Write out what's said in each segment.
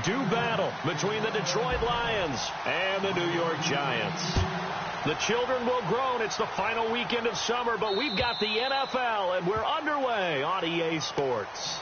do battle between the Detroit Lions and the New York Giants. The children will groan. It's the final weekend of summer, but we've got the NFL, and we're underway on EA Sports.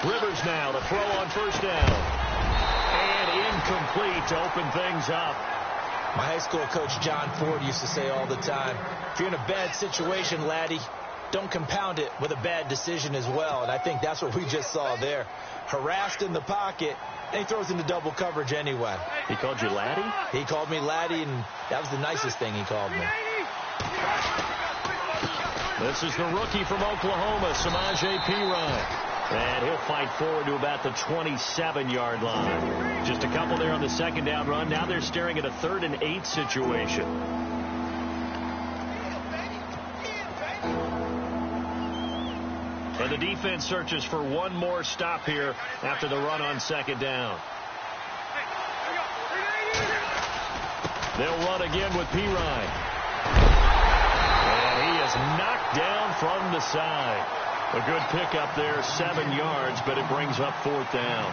Rivers now to throw on first down. And incomplete to open things up. My high school coach John Ford used to say all the time, if you're in a bad situation, laddie, don't compound it with a bad decision as well. And I think that's what we just saw there. Harassed in the pocket, and he throws into double coverage anyway. He called you laddie? He called me laddie, and that was the nicest thing he called me. This is the rookie from Oklahoma, Samaje Perine. And he'll fight forward to about the 27-yard line. Just a couple there on the second down run. Now they're staring at a 3rd and 8 situation. And the defense searches for one more stop here after the run on second down. They'll run again with Perine. And he is knocked down from the side. A good pickup there, 7 yards, but it brings up 4th down.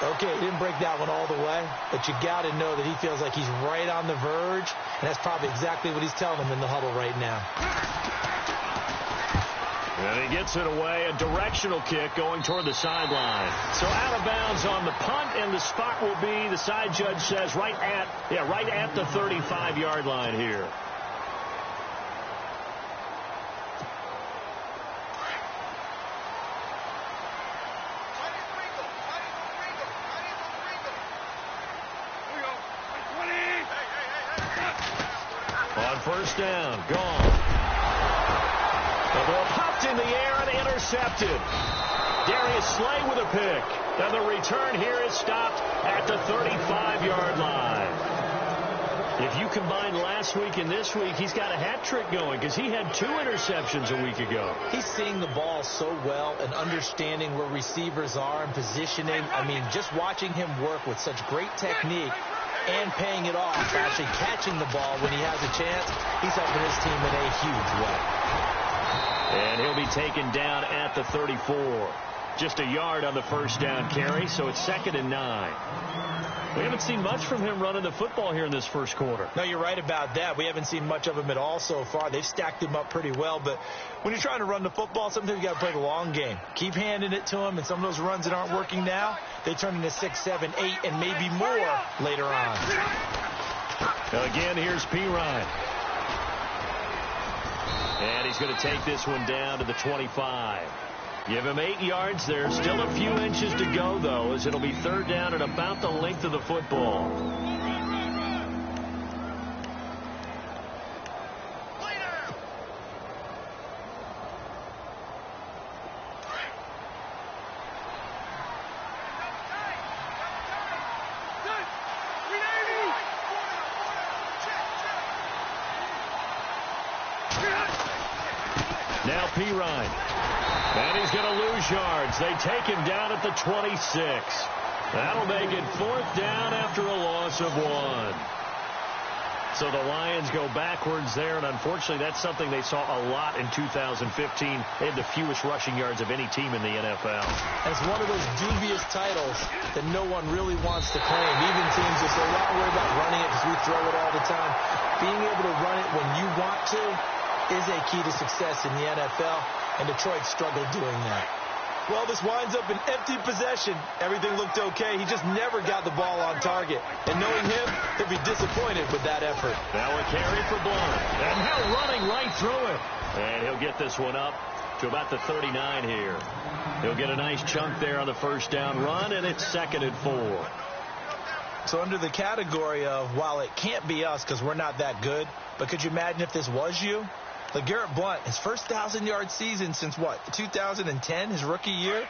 Okay, he didn't break that one all the way, but you got to know that he feels like he's right on the verge, and that's probably exactly what he's telling him in the huddle right now. And he gets it away, a directional kick going toward the sideline. So out of bounds on the punt, and the spot will be, the side judge says, right at the 35-yard line here. First down, gone. The ball popped in the air and intercepted. Darius Slay with a pick. And the return here is stopped at the 35-yard line. If you combine last week and this week, he's got a hat trick going because he had 2 interceptions a week ago. He's seeing the ball so well and understanding where receivers are and positioning. I mean, just watching him work with such great technique and paying it off, actually catching the ball when he has a chance, he's helping his team in a huge way. And he'll be taken down at the 34. Just a yard on the first down carry, so it's 2nd and 9. We haven't seen much from him running the football here in this first quarter. No, you're right about that. We haven't seen much of him at all so far. They've stacked him up pretty well, but when you're trying to run the football, sometimes you got to play the long game. Keep handing it to him, and some of those runs that aren't working now, they turn into 6, 7, 8, and maybe more later on. Again, here's Perine. And he's going to take this one down to the 25. Give him 8 yards there. Still a few inches to go, though, as it'll be 3rd down and about the length of the football. Now Perine. And he's going to lose yards. They take him down at the 26. That'll make it 4th down after a loss of 1. So the Lions go backwards there, and unfortunately that's something they saw a lot in 2015. They had the fewest rushing yards of any team in the NFL. It's one of those dubious titles that no one really wants to claim. Even teams will say, well, we're about running it because we throw it all the time. Being able to run it when you want to is a key to success in the NFL, and Detroit struggled doing that. Well, this winds up an empty possession. Everything looked okay. He just never got the ball on target. And knowing him, he'll be disappointed with that effort. Now a carry for Blunt. And now running right through it. And he'll get this one up to about the 39 here. He'll get a nice chunk there on the first down run, and it's 2nd and 4. So under the category of, while it can't be us because we're not that good, but could you imagine if this was you? LeGarrette Blount, his first 1,000-yard season since what, 2010, his rookie year,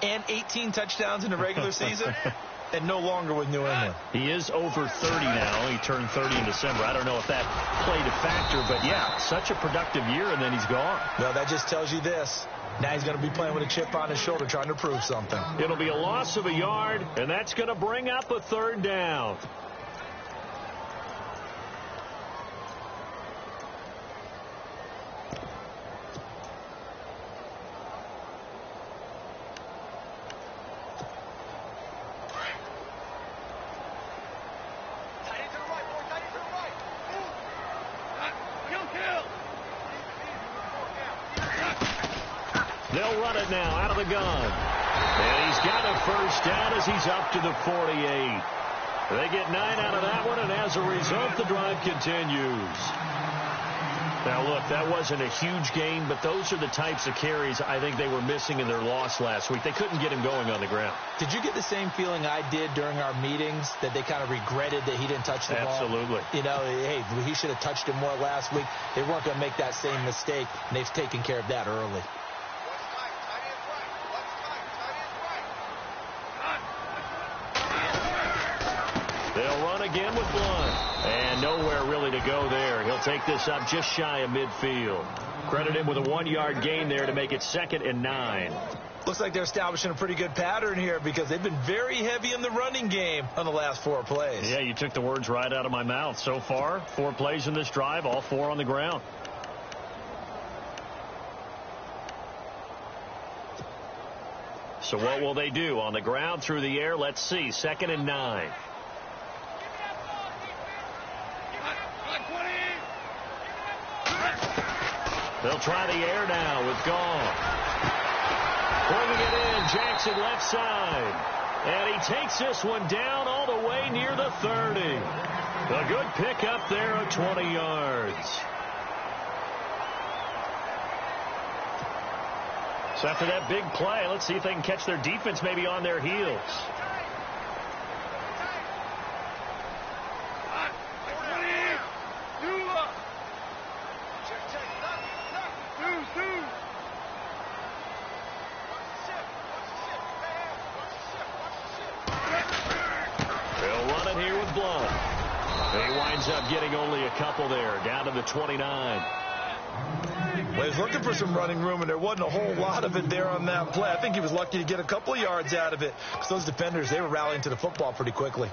and 18 touchdowns in the regular season, and no longer with New England. He is over 30 now. He turned 30 in December. I don't know if that played a factor, but yeah, such a productive year, and then he's gone. No, that just tells you this. Now he's going to be playing with a chip on his shoulder trying to prove something. It'll be a loss of a yard, and that's going to bring up a third down. They'll run it now out of the gun. And he's got a first down as he's up to the 48. They get 9 out of that one, and as a result, the drive continues. Now, look, that wasn't a huge gain, but those are the types of carries I think they were missing in their loss last week. They couldn't get him going on the ground. Did you get the same feeling I did during our meetings, that they kind of regretted that he didn't touch the ball? Absolutely. You know, hey, he should have touched it more last week. They weren't going to make that same mistake, and they've taken care of that early. They'll run again with Blount. And nowhere really to go there. He'll take this up just shy of midfield. Credit him with a 1-yard gain there to make it 2nd and 9. Looks like they're establishing a pretty good pattern here because they've been very heavy in the running game on the last 4 plays. Yeah, you took the words right out of my mouth. So far, 4 plays in this drive, all 4 on the ground. So what will they do? On the ground, through the air, let's see. 2nd and 9. They'll try the air now with Gall. Bringing it in, Jackson left side. And he takes this one down all the way near the 30. A good pickup there of 20 yards. So after that big play, let's see if they can catch their defense maybe on their heels. Up getting only a couple there, down to the 29. Well, he was looking for some running room, and there wasn't a whole lot of it there on that play. I think he was lucky to get a couple of yards out of it because those defenders, they were rallying to the football pretty quickly.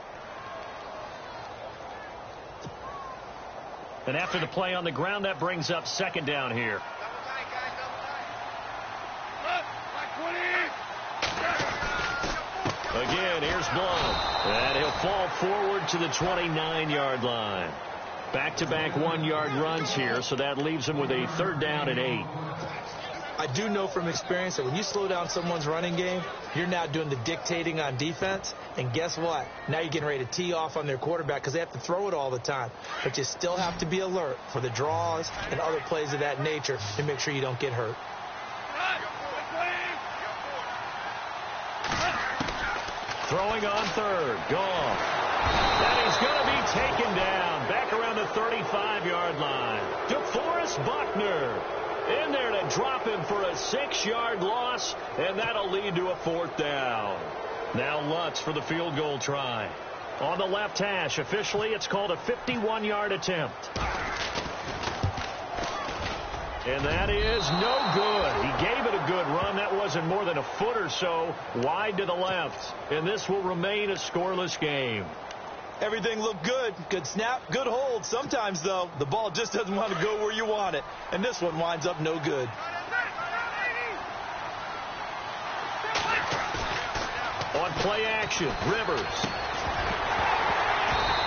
And after the play on the ground, that brings up 2nd down here. Again, here's Blount. And he'll fall forward to the 29-yard line. Back-to-back 1-yard runs here, so that leaves him with a 3rd down and 8. I do know from experience that when you slow down someone's running game, you're now doing the dictating on defense. And guess what? Now you're getting ready to tee off on their quarterback because they have to throw it all the time. But you still have to be alert for the draws and other plays of that nature to make sure you don't get hurt. Throwing on 3rd. Gone. And he's going to be taken down back around the 35-yard line. DeForest Buckner in there to drop him for a 6-yard loss, and that'll lead to a 4th down. Now Lutz for the field goal try. On the left hash, officially it's called a 51-yard attempt. And that is no good. He gave it a good run. That wasn't more than a foot or so wide to the left. And this will remain a scoreless game. Everything looked good. Good snap, good hold. Sometimes, though, the ball just doesn't want to go where you want it. And this one winds up no good. On play action, Rivers.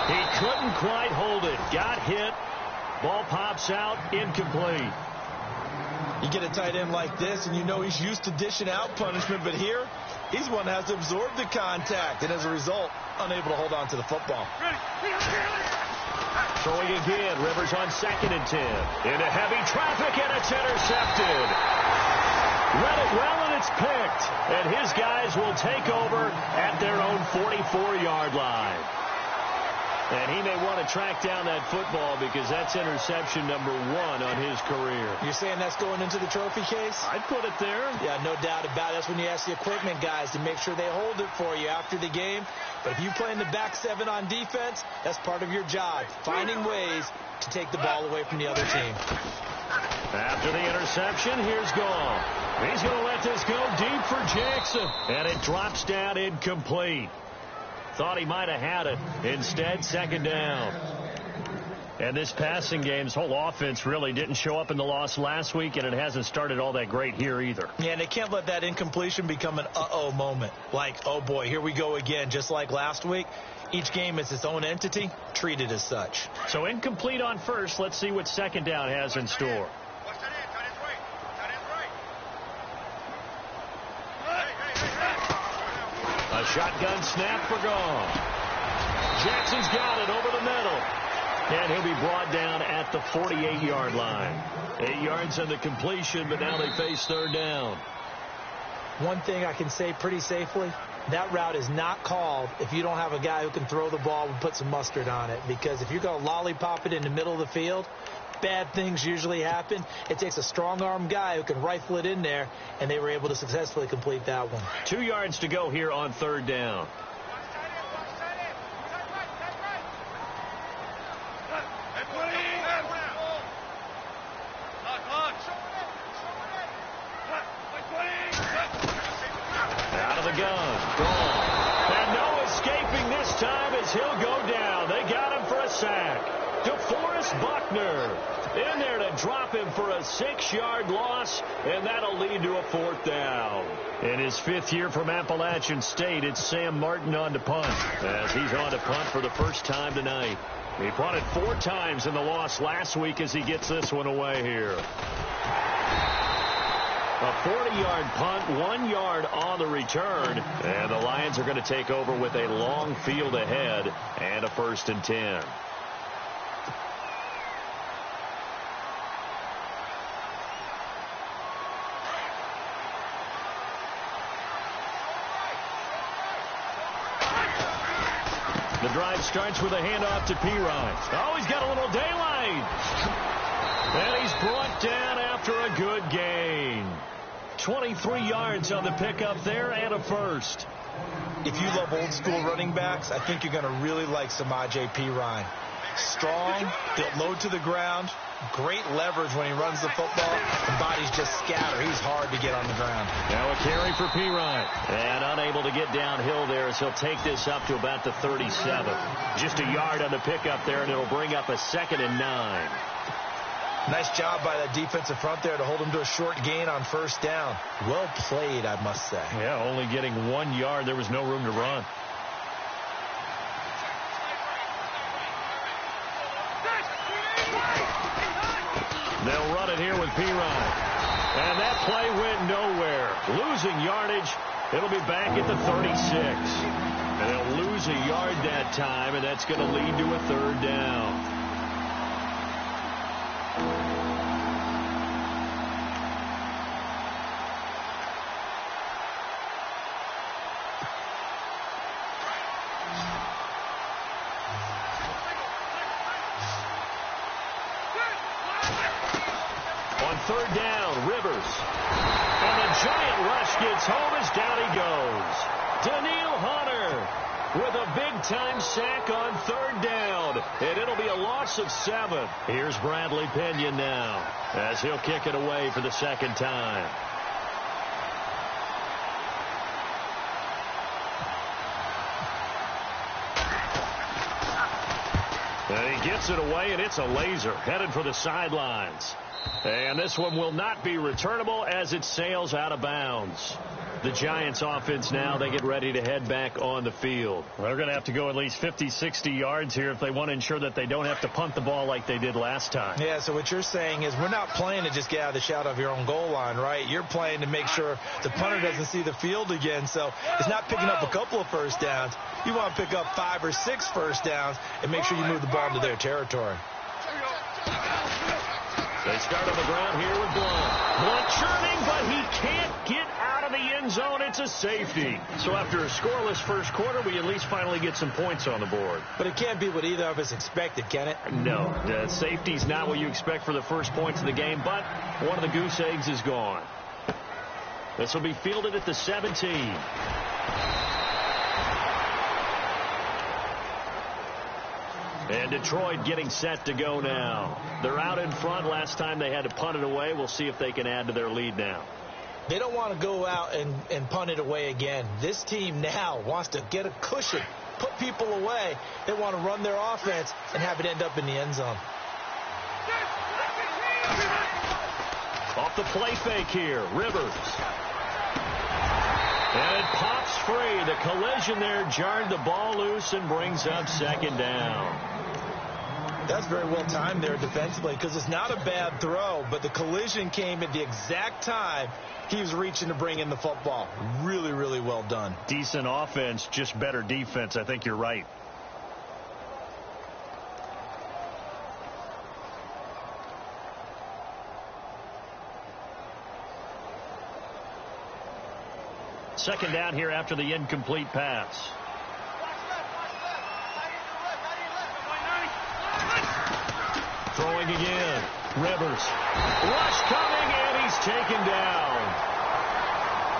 He couldn't quite hold it. Got hit. Ball pops out, incomplete. You get a tight end like this, and you know he's used to dishing out punishment, but here, he's one that has to absorb the contact, and as a result, unable to hold on to the football. Throwing again, Rivers on 2nd and 10. Into heavy traffic, and it's intercepted. Read it well, and it's picked. And his guys will take over at their own 44-yard line. And he may want to track down that football because that's interception number 1 on his career. You're saying that's going into the trophy case? I'd put it there. Yeah, no doubt about it. That's when you ask the equipment guys to make sure they hold it for you after the game. But if you play in the back 7 on defense, that's part of your job, finding ways to take the ball away from the other team. After the interception, here's Gall. He's going to let this go deep for Jackson. And it drops down incomplete. Thought he might have had it. Instead, second down. And this passing game's whole offense really didn't show up in the loss last week, and it hasn't started all that great here either. Yeah, and they can't let that incompletion become an uh-oh moment. Like, oh, boy, here we go again, just like last week. Each game is its own entity, treated as such. So incomplete on first. Let's see what second down has in store. A shotgun snap for Gall. Jackson's got it over the middle. And he'll be brought down at the 48-yard line. 8 yards on the completion, but now they face third down. One thing I can say pretty safely, that route is not called if you don't have a guy who can throw the ball and put some mustard on it. Because if you're going to lollipop it in the middle of the field, bad things usually happen. It takes a strong-arm guy who can rifle it in there, and they were able to successfully complete that one. 2 yards to go here on third down. Out of the gun. Gone. And no escaping this time as he'll go down. They got him for a sack. DeForest Buckner in there to drop him for a 6-yard loss, and that'll lead to a fourth down. In his 5th year from Appalachian State, it's Sam Martin on to punt, as he's on to punt for the first time tonight. He punted 4 times in the loss last week as he gets this one away here. A 40-yard punt, 1 yard on the return, and the Lions are going to take over with a long field ahead and a 1st and 10. The drive starts with a handoff to Pirine. Oh, he's got a little daylight. And he's brought down after a good gain. 23 yards on the pickup there and a first. If you love old school running backs, I think you're going to really like Samaje Pirine. Strong, built low to the ground, great leverage when he runs the football. The bodies just scatter. He's hard to get on the ground. Now a carry for Pirine. And unable to get downhill there as he'll take this up to about the 37. Just a yard on the pickup there, and it'll bring up a 2nd and 9. Nice job by that defensive front there to hold him to a short gain on first down. Well played, I must say. Yeah, only getting 1 yard. There was no room to run. They'll run it here with Pirine. And that play went nowhere. Losing yardage. It'll be back at the 36. And they'll lose a yard that time, and that's going to lead to a 3rd down. On 3rd down, Rivers. And the giant rush gets home as down he goes. Daniil Hunter with a big-time sack on 3rd down. And it'll be a loss of 7. Here's Bradley Pinion now as he'll kick it away for the 2nd time. And he gets it away, and it's a laser headed for the sidelines. And this one will not be returnable as it sails out of bounds. The Giants offense now, they get ready to head back on the field. They're going to have to go at least 50, 60 yards here if they want to ensure that they don't have to punt the ball like they did last time. Yeah, so what you're saying is we're not playing to just get out of the shadow of your own goal line, right? You're playing to make sure the punter doesn't see the field again. So it's not picking up a couple of first downs. You want to pick up 5 or 6 first downs and make sure you move the ball into their territory. They start on the ground here with Blunt. Blunt churning, but he can't get out of the end zone. It's a safety. So after a scoreless first quarter, we at least finally get some points on the board. But it can't be what either of us expected, can it? No, safety's not what you expect for the first points of the game, but one of the goose eggs is gone. This will be fielded at the 17. And Detroit getting set to go now. They're out in front. Last time they had to punt it away. We'll see if they can add to their lead now. They don't want to go out and punt it away again. This team now wants to get a cushion, put people away. They want to run their offense and have it end up in the end zone. Off the play fake here, Rivers. And it pops free. The collision there jarred the ball loose and brings up second down. That's very well timed there defensively because it's not a bad throw, but the collision came at the exact time he was reaching to bring in the football. Really, really well done. Decent offense, just better defense. I think you're right. Second down here after the incomplete pass. Throwing again. Rivers. Rush coming, and he's taken down.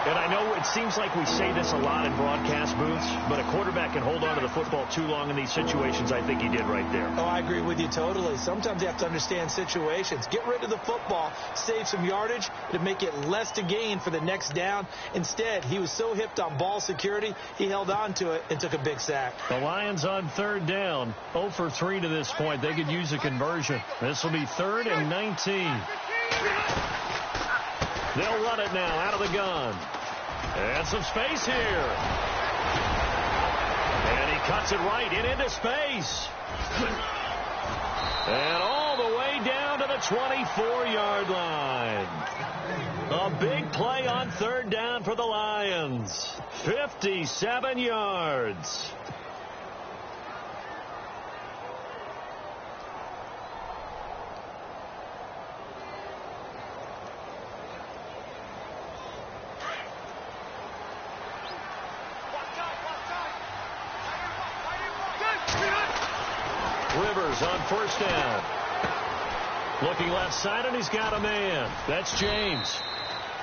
And I know it seems like we say this a lot in broadcast booths, but a quarterback can hold on to the football too long in these situations. I think he did right there. Oh, I agree with you totally. Sometimes you have to understand situations. Get rid of the football, save some yardage to make it less to gain for the next down. Instead, he was so hipped on ball security, he held on to it and took a big sack. The Lions on third down, 0 for 3 to this point. They could use a conversion. This will be 3rd and 19. They'll run it now out of the gun. And some space here. And he cuts it right into space. And all the way down to the 24-yard line. A big play on third down for the Lions. 57 yards. Rivers on first down. Looking left side, and he's got a man. That's James.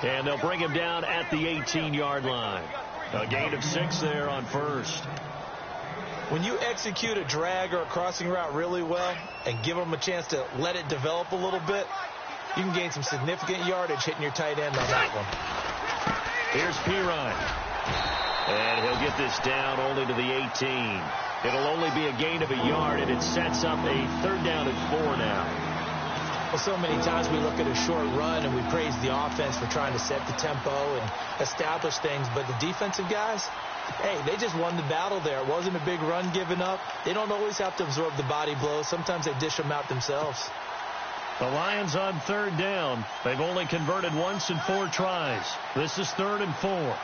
And they'll bring him down at the 18-yard line. A gain of 6 there on first. When you execute a drag or a crossing route really well and give them a chance to let it develop a little bit, you can gain some significant yardage hitting your tight end on that one. Here's Pirine. And he'll get this down only to the 18. It'll only be a gain of a yard, and it sets up a 3rd down and 4 now. Well, so many times we look at a short run and we praise the offense for trying to set the tempo and establish things, but the defensive guys, hey, they just won the battle there. It wasn't a big run given up. They don't always have to absorb the body blows. Sometimes they dish them out themselves. The Lions on 3rd down. They've only converted once in 4 tries. This is 3rd and 4.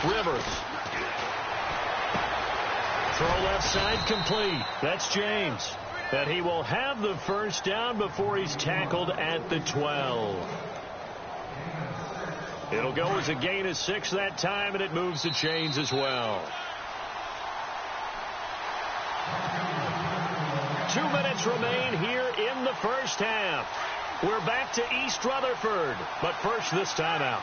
Rivers. Throw left side complete. That's James. And he will have the first down before he's tackled at the 12. It'll go as a gain of 6 that time, and it moves the chains as well. 2 minutes remain here in the first half. We're back to East Rutherford, but first this timeout.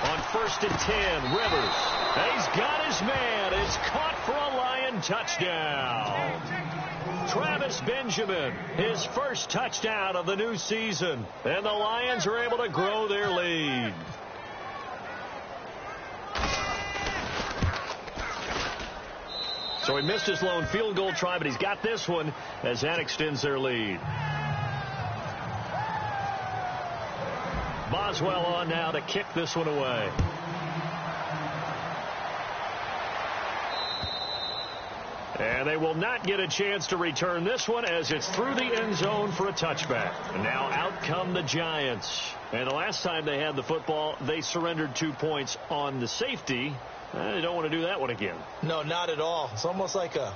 On 1st and 10, Rivers. He's got his man. It's caught for a Lion touchdown. Travis Benjamin, his first touchdown of the new season. And the Lions are able to grow their lead. So he missed his lone field goal try, but he's got this one as that extends their lead. Boswell on now to kick this one away. And they will not get a chance to return this one as it's through the end zone for a touchback. And now out come the Giants. And the last time they had the football, they surrendered 2 points on the safety. They don't want to do that one again. No, not at all. It's almost like a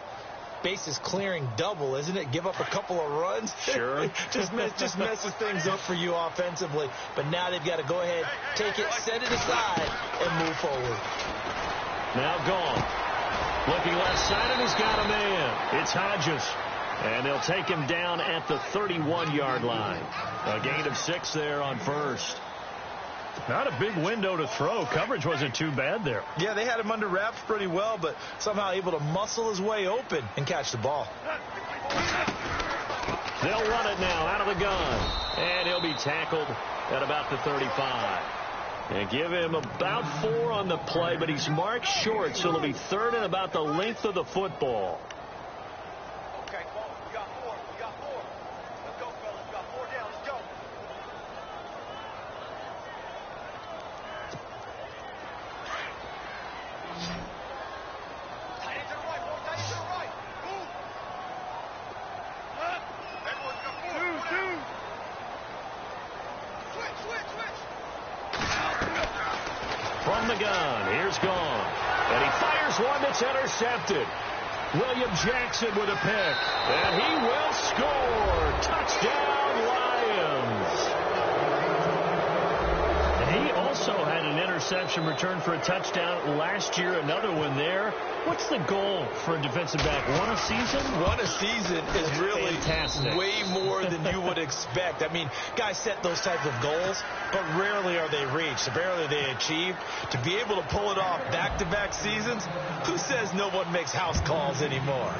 bases clearing double, isn't it? Give up a couple of runs. Sure. just messes things up for you offensively. But now they've got to go ahead, take it, set it aside, and move forward. Now gone. Looking left side, and he's got a man. It's Hodges. And they'll take him down at the 31-yard line. A gain of 6 there on first. Not a big window to throw. Coverage wasn't too bad there. Yeah, they had him under wraps pretty well, but somehow able to muscle his way open and catch the ball. They'll run it now out of the gun. And he'll be tackled at about the 35. And give him about 4 on the play, but he's marked short, so it'll be third and about the length of the football. Okay, we got 4. We got 4. Let's go, fellas. We got 4 down. Let's go. Tight end to the right, boy. Tight end to the right. Move. Everyone's got 4. 2. Switch. From the gun, here's Gone. And he fires one that's intercepted. William Jackson with a pick. And he will score. Touchdown, Lions. And he also had an interception return for a touchdown last year. Another one there. What's the goal for a defensive back? One a season? One a season is really fantastic. Way more than you would expect. I mean, guys set those type of goals, but rarely are they reached. Rarely are they achieved. To be able to pull it off back-to-back seasons, who says no one makes house calls anymore?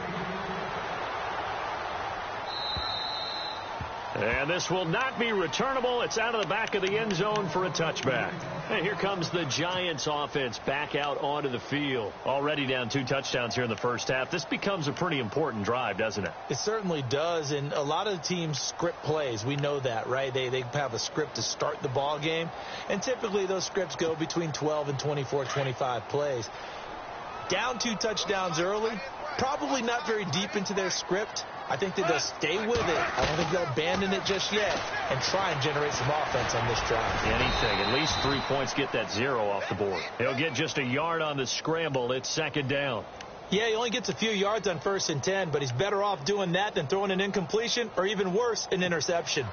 And this will not be returnable. It's out of the back of the end zone for a touchback. And here comes the Giants offense back out onto the field. Already down 2 touchdowns here in the first half. This becomes a pretty important drive, doesn't it? It certainly does, and a lot of the teams script plays. We know that, right? They have a script to start the ball game, and typically those scripts go between 12 and 24, 25 plays. Down 2 touchdowns early, probably not very deep into their script. I think that they'll stay with it. I don't think they'll abandon it just yet and try and generate some offense on this drive. Anything. At least 3 points, get that 0 off the board. He'll get just a yard on the scramble. It's second down. Yeah, he only gets a few yards on 1st and 10, but he's better off doing that than throwing an incompletion or even worse, an interception.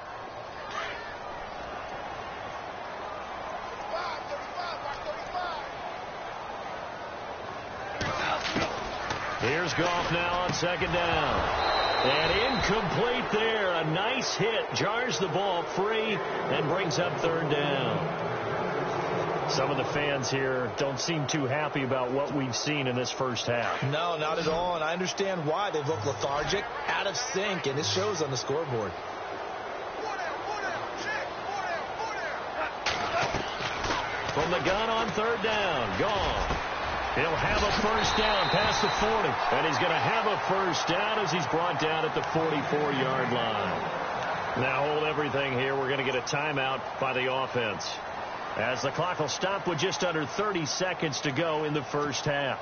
Here's Goff now on second down. And incomplete there. A nice hit. Jars the ball free and brings up third down. Some of the fans here don't seem too happy about what we've seen in this first half. No, not at all, and I understand why. They've looked lethargic, out of sync, and it shows on the scoreboard. From the gun on third down. Gone. He'll have a first down past the 40. And he's going to have a first down as he's brought down at the 44-yard line. Now hold everything here. We're going to get a timeout by the offense, as the clock will stop with just under 30 seconds to go in the first half.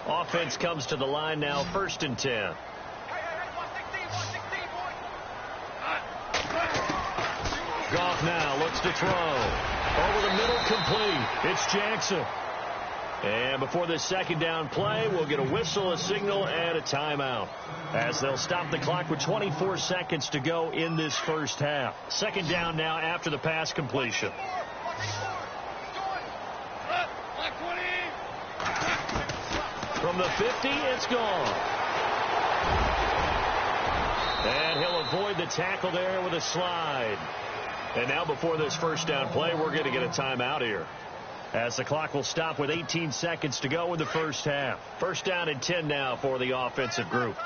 Offense comes to the line now, 1st and 10. Hey, 116, boy. Goff now looks to throw. Over the middle, complete. It's Jackson. And before this second down play, we'll get a whistle, a signal, and a timeout, as they'll stop the clock with 24 seconds to go in this first half. Second down now after the pass completion. From the 50, it's gone. And he'll avoid the tackle there with a slide. And now before this first down play, we're going to get a timeout here, as the clock will stop with 18 seconds to go in the first half. First down and 10 now for the offensive group.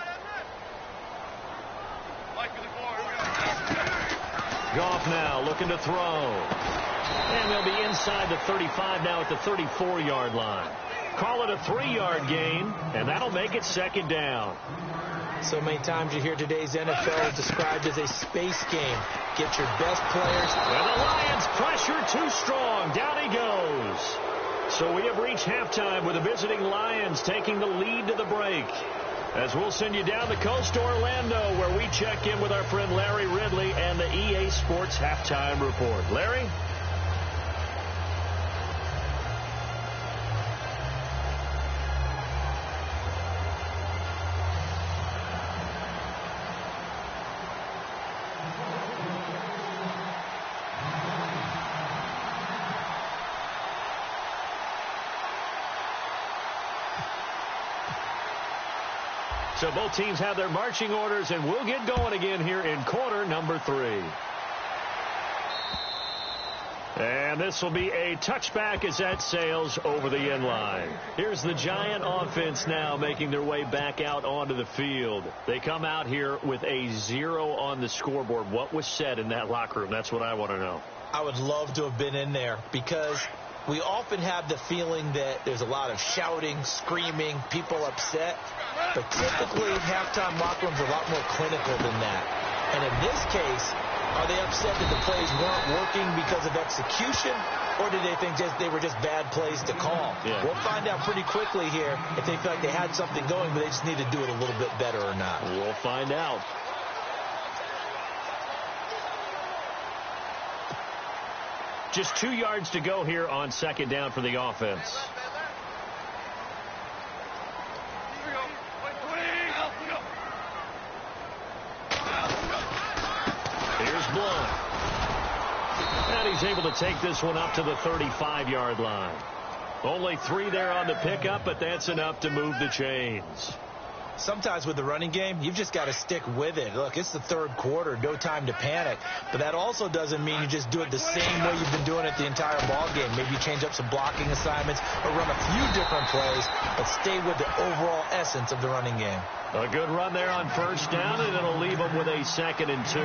Goff now looking to throw. And they'll be inside the 35 now at the 34-yard line. Call it a 3-yard gain, and that'll make it second down. So many times you hear today's NFL described as a space game. Get your best players. And the Lions pressure too strong. Down he goes. So we have reached halftime with the visiting Lions taking the lead to the break. As we'll send you down the coast to Orlando, where we check in with our friend Larry Ridley and the EA Sports Halftime Report. Larry? So both teams have their marching orders, and we'll get going again here in quarter number 3. And this will be a touchback as that sails over the end line. Here's the Giant offense now making their way back out onto the field. They come out here with a 0 on the scoreboard. What was said in that locker room? That's what I want to know. I would love to have been in there because we often have the feeling that there's a lot of shouting, screaming, people upset. But typically, halftime locker rooms are a lot more clinical than that. And in this case, are they upset that the plays weren't working because of execution, or did they think they were just bad plays to call? Yeah. We'll find out pretty quickly here if they feel like they had something going, but they just need to do it a little bit better or not. We'll find out. Just 2 yards to go here on second down for the offense. Here's Blunt. And he's able to take this one up to the 35-yard line. Only 3 there on the pickup, but that's enough to move the chains. Sometimes with the running game, you've just got to stick with it. Look, it's the third quarter, no time to panic. But that also doesn't mean you just do it the same way you've been doing it the entire ball game. Maybe you change up some blocking assignments or run a few different plays, but stay with the overall essence of the running game. A good run there on first down, and it'll leave them with a 2nd and 2.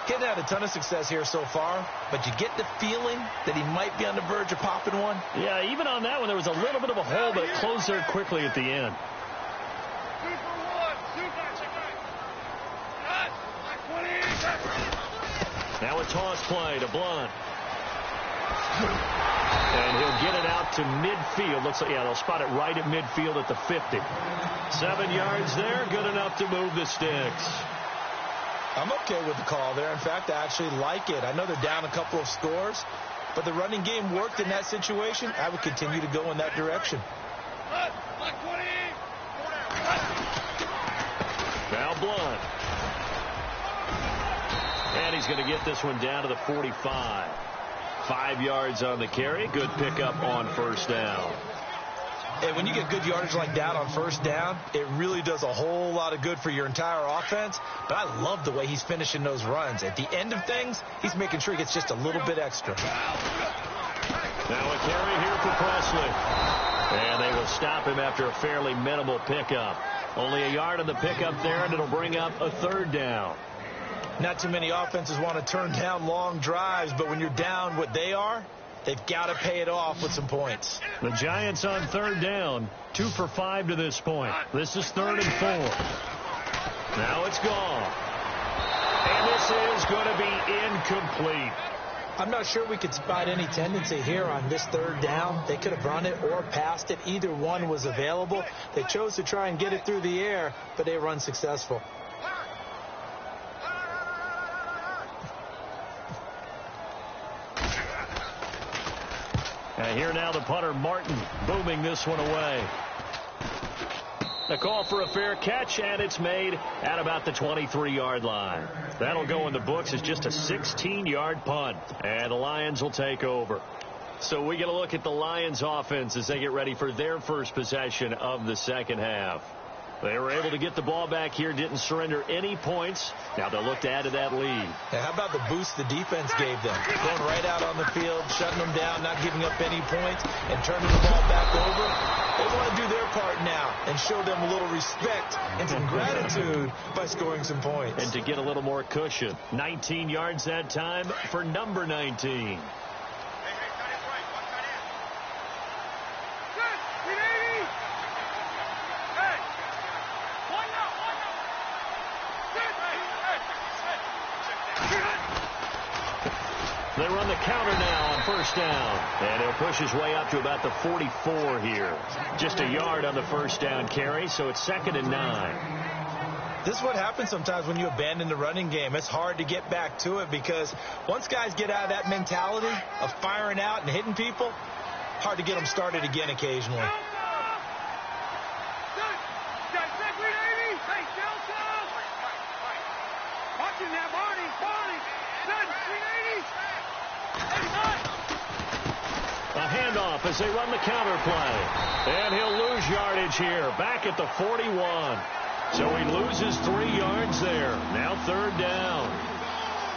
Getting had a ton of success here so far, but you get the feeling that he might be on the verge of popping one. Yeah, even on that one, there was a little bit of a hole, but it closed there quickly at the end. Now a toss play to Blunt. And he'll get it out to midfield. Looks like, yeah, they'll spot it right at midfield at the 50. 7 yards there, good enough to move the sticks. I'm okay with the call there. In fact, I actually like it. I know they're down a couple of scores, but the running game worked in that situation. I would continue to go in that direction. Now Blunt. And he's going to get this one down to the 45. 5 yards on the carry. Good pickup on first down. And when you get good yardage like that on first down, it really does a whole lot of good for your entire offense. But I love the way he's finishing those runs. At the end of things, he's making sure he gets just a little bit extra. Now a carry here for Presley. And they will stop him after a fairly minimal pickup. Only a yard on the pickup there, and it'll bring up a 3rd down. Not too many offenses want to turn down long drives, but when you're down what they are, they've got to pay it off with some points. The Giants on 3rd down, 2 for 5 to this point. This is 3rd and 4. Now it's gone. And this is going to be incomplete. I'm not sure we could spot any tendency here on this 3rd down. They could have run it or passed it. Either one was available. They chose to try and get it through the air, but they were unsuccessful. And here now the punter, Martin, booming this one away. The call for a fair catch, and it's made at about the 23-yard line. That'll go in the books as just a 16-yard punt, and the Lions will take over. So we get a look at the Lions offense as they get ready for their first possession of the second half. They were able to get the ball back here, didn't surrender any points. Now they'll look to add to that lead. Yeah, how about the boost the defense gave them? Going right out on the field, shutting them down, not giving up any points, and turning the ball back over. They want to do their part now and show them a little respect and some gratitude by scoring some points. And to get a little more cushion. 19 yards that time for number 19. They run the counter now on first down. And he'll push his way up to about the 44 here. Just a yard on the first down carry, so it's 2nd and 9. This is what happens sometimes when you abandon the running game. It's hard to get back to it because once guys get out of that mentality of firing out and hitting people, hard to get them started again occasionally. A handoff as they run the counter play. And he'll lose yardage here, back at the 41. So he loses 3 yards there. Now 3rd down.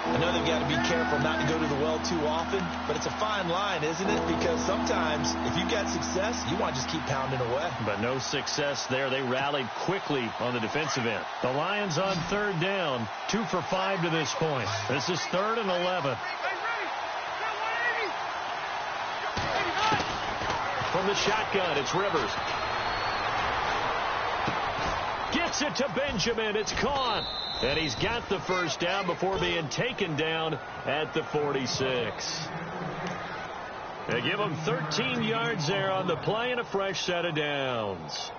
I know they've got to be careful not to go to the well too often, but it's a fine line, isn't it? Because sometimes if you've got success, you want to just keep pounding away. But no success there. They rallied quickly on the defensive end. The Lions on 3rd down, 2 for 5 to this point. This is 3rd and 11. From the shotgun, it's Rivers. Gets it to Benjamin. It's caught. And he's got the first down before being taken down at the 46. They give him 13 yards there on the play and a fresh set of downs.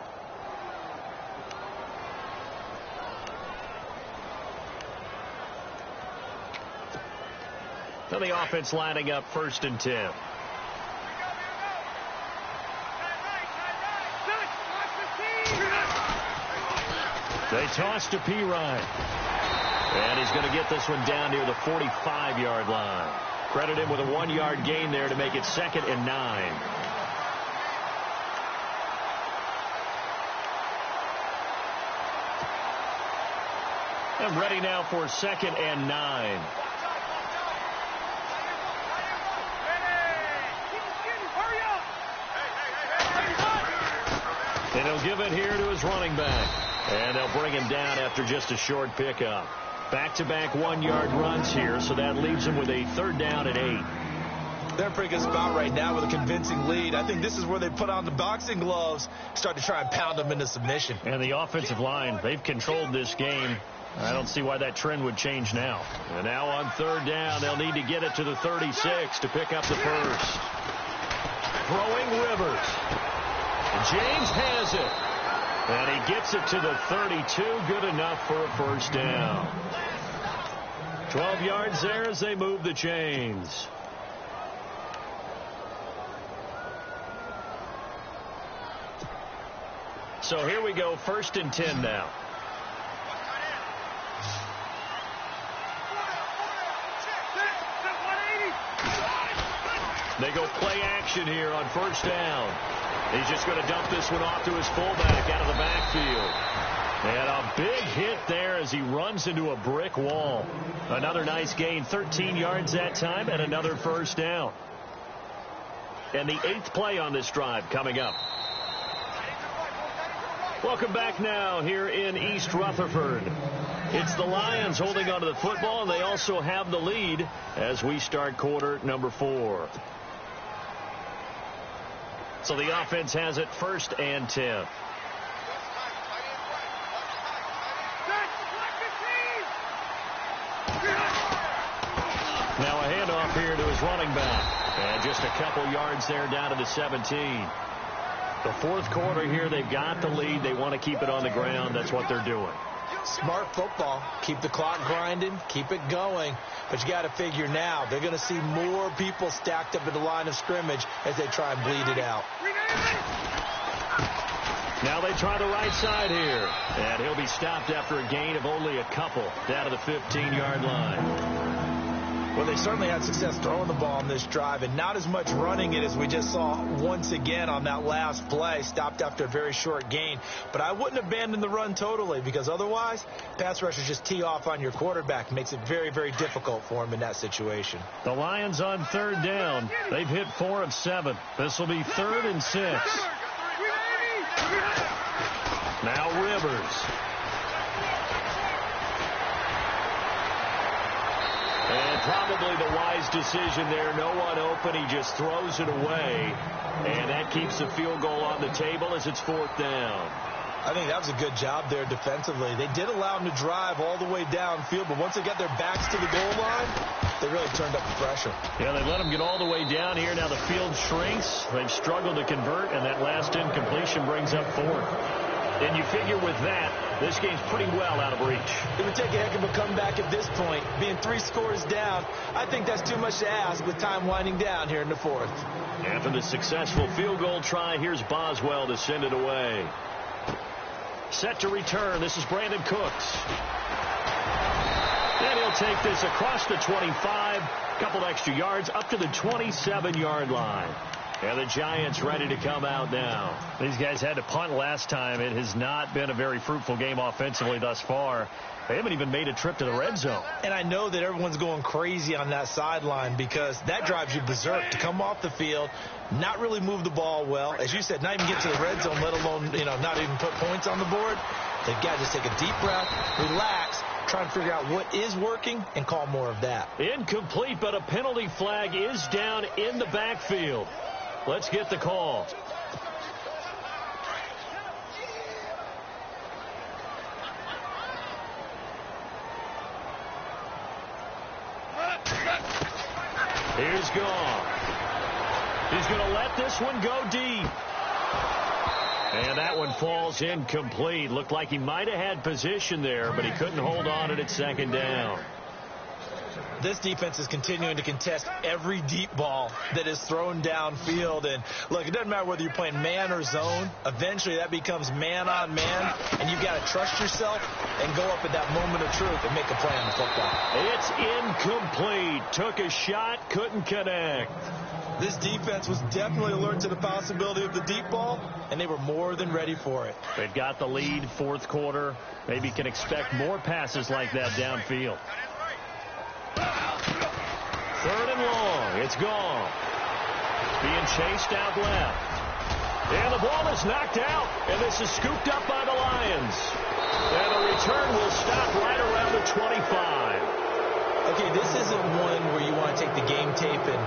So the offense lining up 1st and 10. They toss to Pirine. And he's going to get this one down near the 45-yard line. Credit him with a 1-yard gain there to make it 2nd and 9. And ready now for 2nd and 9. And he'll give it here to his running back. And they'll bring him down after just a short pickup. Back-to-back 1-yard runs here, so that leaves him with a 3rd down and 8. They're in a pretty good spot right now with a convincing lead. I think this is where they put on the boxing gloves, start to try and pound them into submission. And the offensive line, they've controlled this game. I don't see why that trend would change now. And now on 3rd down, they'll need to get it to the 36 to pick up the first. Throwing Rivers. James has it. And he gets it to the 32. Good enough for a first down. 12 yards there as they move the chains. So here we go, 1st and 10 now. They go play action here on 1st down. He's just going to dump this one off to his fullback out of the backfield. And a big hit there as he runs into a brick wall. Another nice gain, 13 yards that time, and another first down. And the 8th play on this drive coming up. Welcome back now here in East Rutherford. It's the Lions holding onto the football, and they also have the lead as we start quarter number 4. So the offense has it 1st and 10. Now a handoff here to his running back. And just a couple yards there down to the 17. The 4th quarter here, they've got the lead. They want to keep it on the ground. That's what they're doing. Smart football. Keep the clock grinding. Keep it going. But you got to figure now they're going to see more people stacked up at the line of scrimmage as they try and bleed it out. Now they try the right side here. And he'll be stopped after a gain of only a couple down to the 15-yard line. Well, they certainly had success throwing the ball on this drive and not as much running it as we just saw once again on that last play. Stopped after a very short gain. But I wouldn't abandon the run totally because otherwise pass rushers just tee off on your quarterback. Makes it very, very difficult for him in that situation. The Lions on 3rd down. They've hit 4 of 7. This will be 3rd and 6. Now Rivers. And probably the wise decision there. No one open. He just throws it away. And that keeps the field goal on the table as it's 4th down. I think that was a good job there defensively. They did allow them to drive all the way downfield, but once they got their backs to the goal line, they really turned up the pressure. Yeah, they let them get all the way down here. Now the field shrinks. They've struggled to convert, and that last incompletion brings up 4. And you figure with that, this game's pretty well out of reach. It would take a heck of a comeback at this point. Being 3 scores down, I think that's too much to ask with time winding down here in the 4th. After the successful field goal try, here's Boswell to send it away. Set to return. This is Brandon Cooks. And he'll take this across the 25. A couple extra yards up to the 27-yard line. And the Giants ready to come out now. These guys had to punt last time. It has not been a very fruitful game offensively thus far. They haven't even made a trip to the red zone. And I know that everyone's going crazy on that sideline because that drives you berserk to come off the field, not really move the ball well. As you said, not even get to the red zone, let alone, not even put points on the board. They've got to just take a deep breath, relax, try and figure out what is working and call more of that. Incomplete, but a penalty flag is down in the backfield. Let's get the call. Here's Goff. He's going to let this one go deep. And that one falls incomplete. Looked like he might have had position there, but he couldn't hold on it at second down. This defense is continuing to contest every deep ball that is thrown downfield. And, look, it doesn't matter whether you're playing man or zone. Eventually that becomes man on man, and you've got to trust yourself and go up at that moment of truth and make a play on the football. It's incomplete. Took a shot, couldn't connect. This defense was definitely alert to the possibility of the deep ball, and they were more than ready for it. They've got the lead, 4th quarter. Maybe can expect more passes like that downfield. 3rd and long. It's gone. Being chased out left. And the ball is knocked out. And this is scooped up by the Lions. And the return will stop right around the 25. Okay, this isn't one where you want to take the game tape and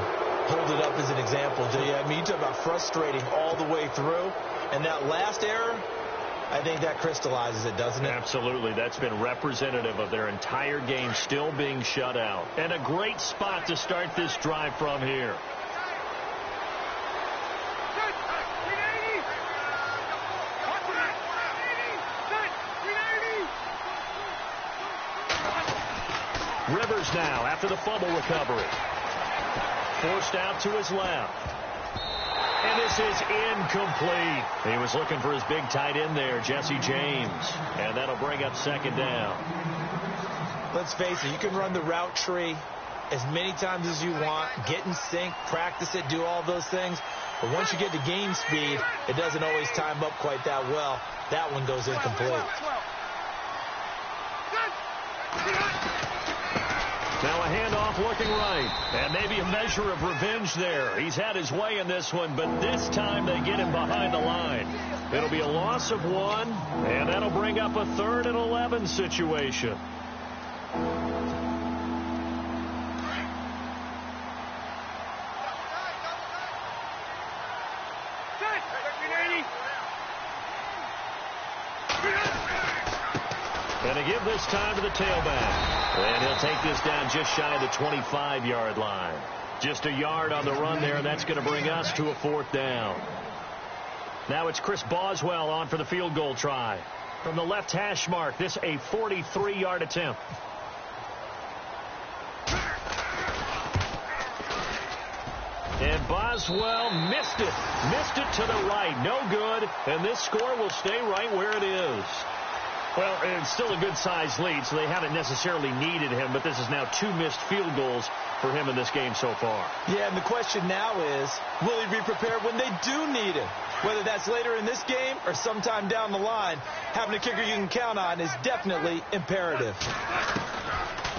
hold it up as an example, do you? I mean, you talk about frustrating all the way through. And that last error, I think that crystallizes it, doesn't it? Absolutely. That's been representative of their entire game still being shut out. And a great spot to start this drive from here. Rivers now after the fumble recovery. Forced out to his left. And this is incomplete. He was looking for his big tight end there, Jesse James. And that'll bring up second down. Let's face it, you can run the route tree as many times as you want, get in sync, practice it, do all those things. But once you get to game speed, it doesn't always time up quite that well. That one goes incomplete. Now a handoff looking right. And maybe a measure of revenge there. He's had his way in this one, but this time they get him behind the line. It'll be a loss of 1, and that'll bring up a 3rd and 11 situation. And to give this time to the tailback. And he'll take this down just shy of the 25-yard line. Just a yard on the run there, and that's going to bring us to a 4th down. Now it's Chris Boswell on for the field goal try. From the left hash mark, this a 43-yard attempt. And Boswell missed it. Missed it to the right. No good. And this score will stay right where it is. Well, it's still a good-sized lead, so they haven't necessarily needed him, but this is now 2 missed field goals for him in this game so far. Yeah, and the question now is, will he be prepared when they do need him? Whether that's later in this game or sometime down the line, having a kicker you can count on is definitely imperative.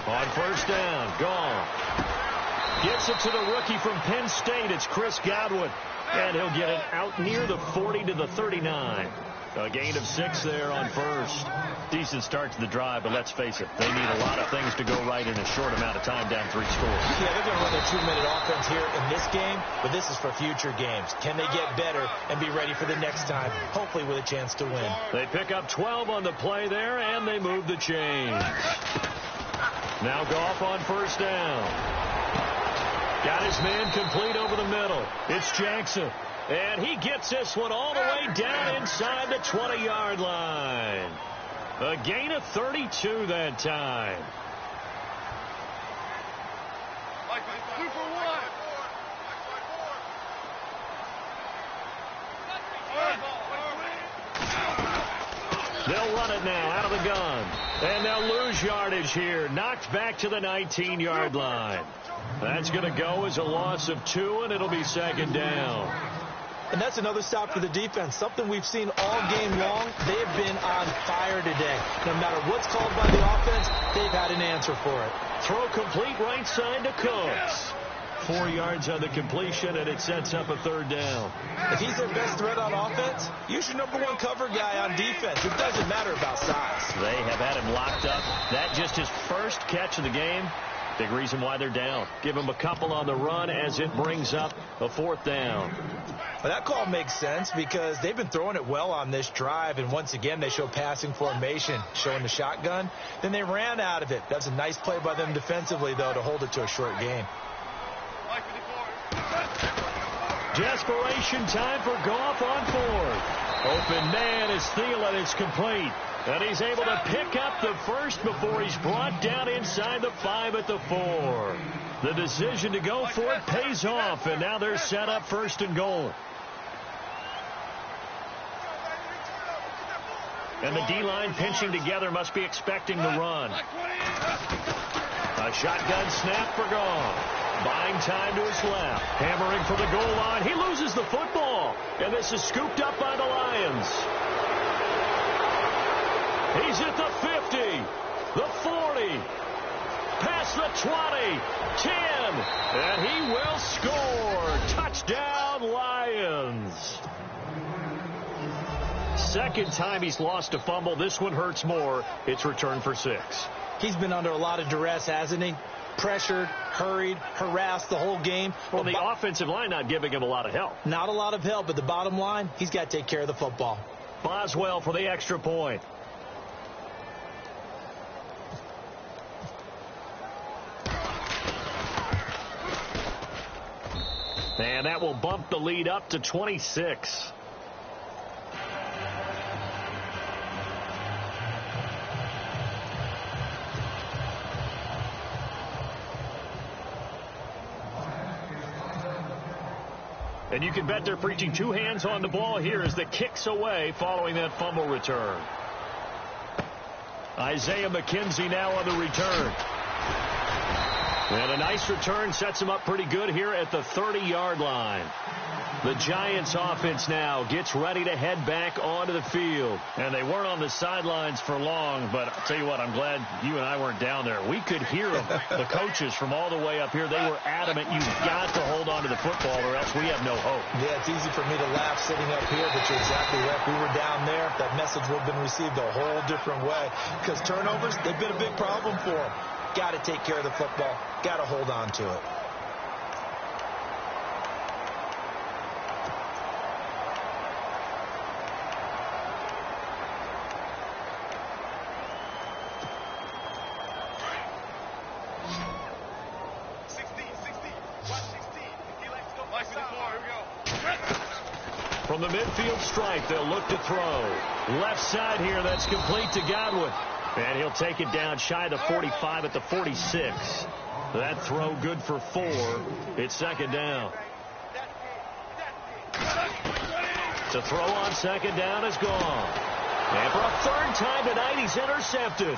On 1st down, gone. Gets it to the rookie from Penn State. It's Chris Godwin, and he'll get it out near the 40 to the 39. A gain of 6 there on first. Decent start to the drive, but let's face it, they need a lot of things to go right in a short amount of time down 3 scores. Yeah, they're going to run their 2-minute offense here in this game, but this is for future games. Can they get better and be ready for the next time, hopefully with a chance to win? They pick up 12 on the play there, and they move the chains. Now Goff on first down. Got his man complete over the middle. It's Jackson. And he gets this one all the way down inside the 20-yard line. A gain of 32 that time. 2 for 1. They'll run it now out of the gun. And they'll lose yardage here. Knocked back to the 19-yard line. That's going to go as a loss of 2, and it'll be second down. And that's another stop for the defense, something we've seen all game long. They've been on fire today. No matter what's called by the offense, they've had an answer for it. Throw complete right side to Cooks. 4 yards on the completion, and it sets up a third down. If he's their best threat on offense, use your number 1 cover guy on defense. It doesn't matter about size. They have had him locked up. That just his first catch of the game. Big reason why they're down. Give him a couple on the run as it brings up a 4th down. Well, that call makes sense because they've been throwing it well on this drive, and once again they show passing formation, showing the shotgun. Then they ran out of it. That's a nice play by them defensively, though, to hold it to a short game. Desperation time for Goff on 4th. Open man is Thielen. It's complete. And he's able to pick up the first before he's brought down inside the 5 at the 4. The decision to go for it pays off, and now they're set up 1st and goal. And the D-line pinching together must be expecting the run. A shotgun snap for Goff. Buying time to his left. Hammering for the goal line. He loses the football. And this is scooped up by the Lions. He's at the 50, the 40, past the 20, 10, and he will score. Touchdown, Lions. Second time he's lost a fumble. This one hurts more. It's returned for 6. He's been under a lot of duress, hasn't he? Pressured, hurried, harassed the whole game. Well, the offensive line not giving him a lot of help. Not a lot of help, but the bottom line, he's got to take care of the football. Boswell for the extra point. And that will bump the lead up to 26. And you can bet they're preaching 2 hands on the ball here as the kicks away following that fumble return. Isaiah McKenzie now on the return. And a nice return sets him up pretty good here at the 30-yard line. The Giants offense now gets ready to head back onto the field. And they weren't on the sidelines for long, but I'll tell you what, I'm glad you and I weren't down there. We could hear them, the coaches from all the way up here. They were adamant, you've got to hold on to the football or else we have no hope. Yeah, it's easy for me to laugh sitting up here, but you're exactly right. If we were down there, that message would have been received a whole different way. Because turnovers, they've been a big problem for them. Got to take care of the football. Got to hold on to it. From the midfield stripe, they'll look to throw. Left side here, that's complete to Godwin. And he'll take it down shy of the 45 at the 46. That throw good for 4. It's second down. To throw on second down is gone. And for a 3rd time tonight, he's intercepted.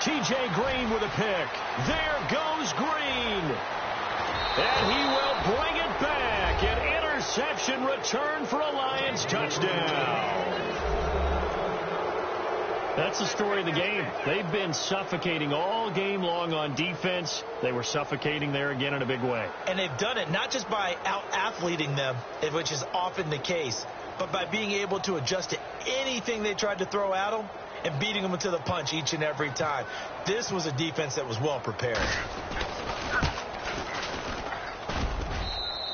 T.J. Green with a pick. There goes Green. And he will bring it back. An interception return for a Lions touchdown. That's the story of the game. They've been suffocating all game long on defense. They were suffocating there again in a big way. And they've done it not just by out-athleting them, which is often the case, but by being able to adjust to anything they tried to throw at them and beating them to the punch each and every time. This was a defense that was well prepared.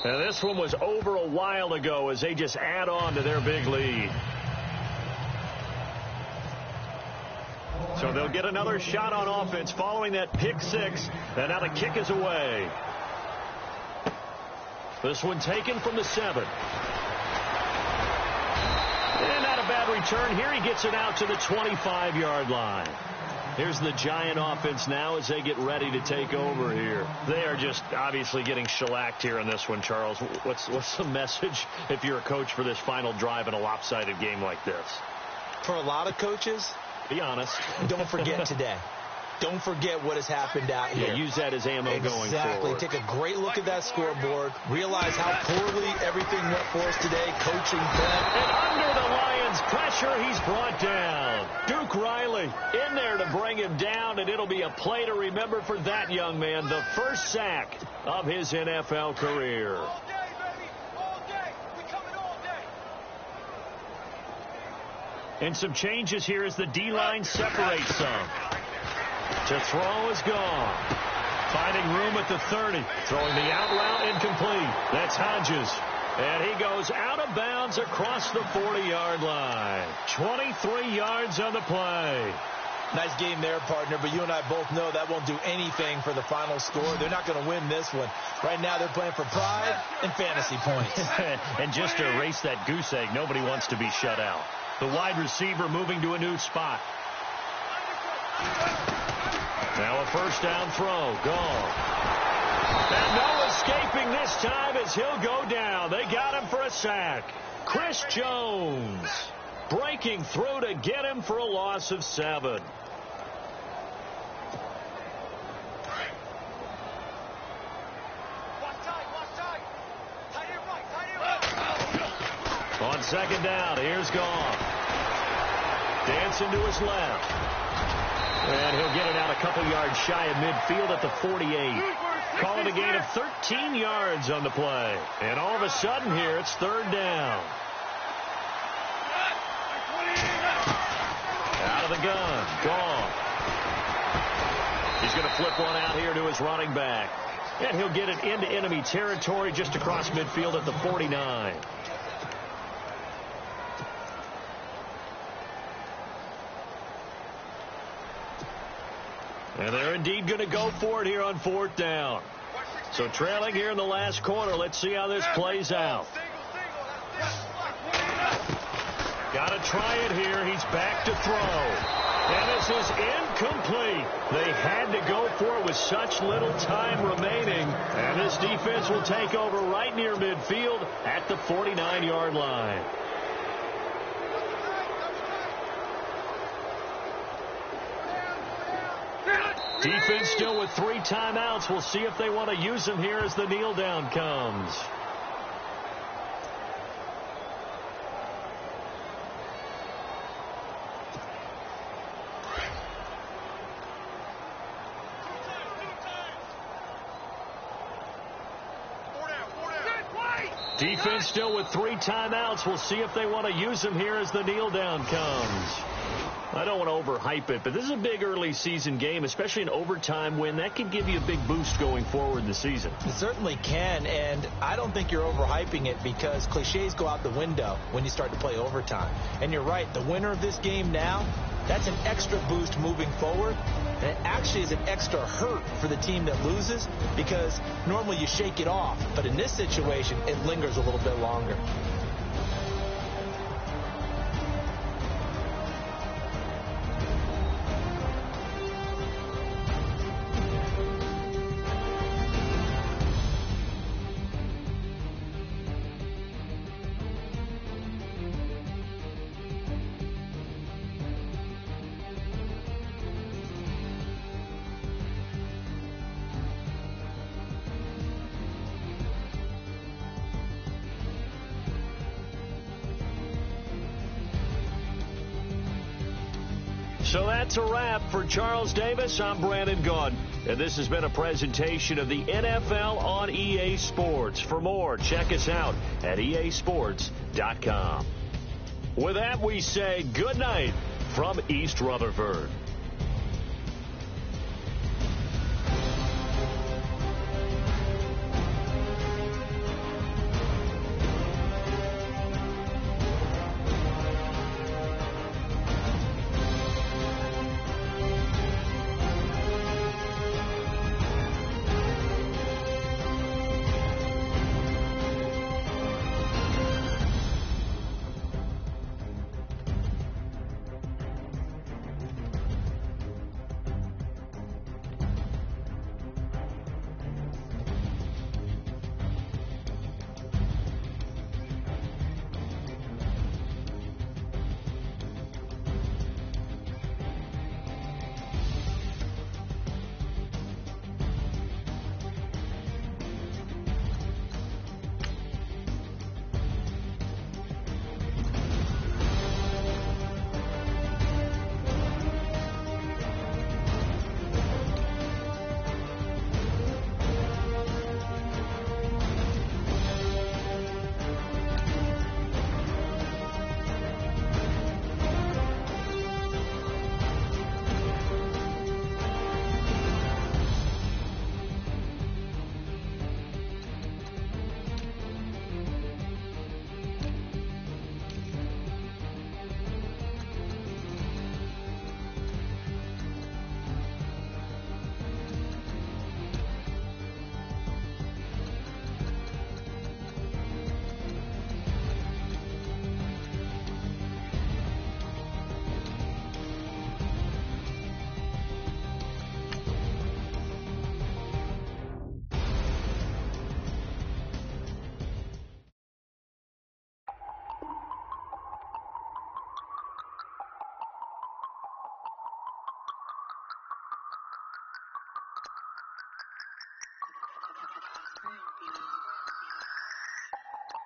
And this one was over a while ago as they just add on to their big lead. So they'll get another shot on offense following that pick six. And now the kick is away. This one taken from the 7. And not a bad return here. He gets it out to the 25-yard line. Here's the Giant offense now as they get ready to take over here. They are just obviously getting shellacked here in this one, Charles. What's the message if you're a coach for this final drive in a lopsided game like this? For a lot of coaches, be honest. Don't forget today. Don't forget what has happened out here. Yeah, use that as ammo going forward. Exactly. Take a great look at that scoreboard. Realize how poorly everything went for us today. Coaching them. And under the Lions' pressure, he's brought down. Duke Riley in there to bring him down, and it'll be a play to remember for that young man. The first sack of his NFL career. All day, baby. All day. We coming all day. And some changes here as the D-line separates some. To throw is gone. Finding room at the 30. Throwing the out route incomplete. That's Hodges. And he goes out of bounds across the 40-yard line. 23 yards on the play. Nice game there, partner, but you and I both know that won't do anything for the final score. They're not going to win this one. Right now they're playing for pride and fantasy points. And just to erase that goose egg, nobody wants to be shut out. The wide receiver moving to a new spot. Now a first down throw. Gone. And no escaping this time as he'll go down. They got him for a sack. Chris Jones breaking through to get him for a loss of 7. On second down, here's Goff. Dancing to his left. And he'll get it out a couple yards shy of midfield at the 48. Call it a gain of 13 yards on the play. And all of a sudden here, it's third down. Out of the gun. Goff. He's going to flip one out here to his running back. And he'll get it into enemy territory just across midfield at the 49. And they're indeed going to go for it here on fourth down. So trailing here in the last quarter. Let's see how this plays out. Got to try it here. He's back to throw. And this is incomplete. They had to go for it with such little time remaining. And this defense will take over right near midfield at the 49-yard line. Defense still with 3 timeouts. We'll see if they want to use them here as the kneel down comes. Defense still with 3 timeouts. We'll see if they want to use them here as the kneel down comes. I don't want to overhype it, but this is a big early season game, especially an overtime win. That could give you a big boost going forward in the season. It certainly can, and I don't think you're overhyping it because cliches go out the window when you start to play overtime. And you're right, the winner of this game now, that's an extra boost moving forward, and it actually is an extra hurt for the team that loses because normally you shake it off, but in this situation, it lingers a little bit longer. So that's a wrap for Charles Davis. I'm Brandon Gaudin. And this has been a presentation of the NFL on EA Sports. For more, check us out at easports.com. With that, we say good night from East Rutherford.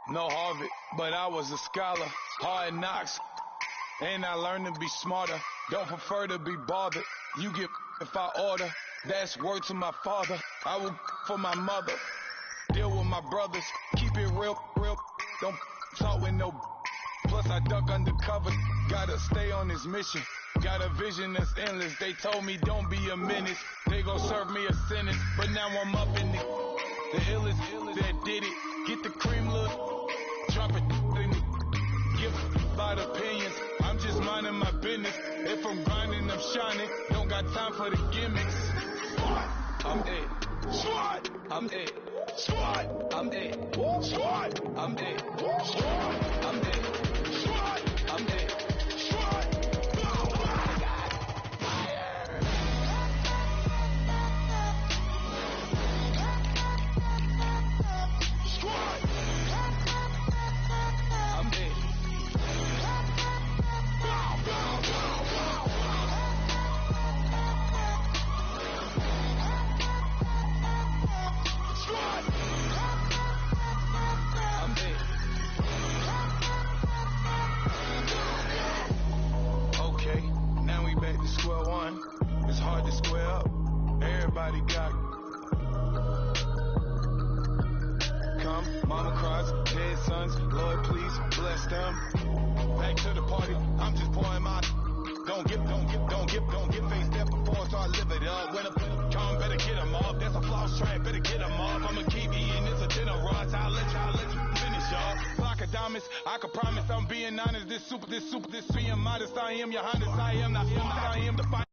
No Harvard, but I was a scholar. Hard knocks, and I learned to be smarter. Don't prefer to be bothered. You get if I order. That's word to my father. I will for my mother. Deal with my brothers. Keep it real. Don't talk with no. Plus I duck undercover. Gotta stay on this mission. Got a vision that's endless. They told me don't be a menace. They gon' serve me a sentence. But now I'm up in the illest that did it. Get the cream look. Drop it in it. Give about opinions. I'm just minding my business. If I'm grinding, I'm shining. Don't got time for the gimmicks. I'm it. Swat. I'm it. Swat. I'm it. Swat. I'm it. Swat. I'm it. Swat. I'm it. I can promise I'm being honest, this being modest, I am your Honda, I am the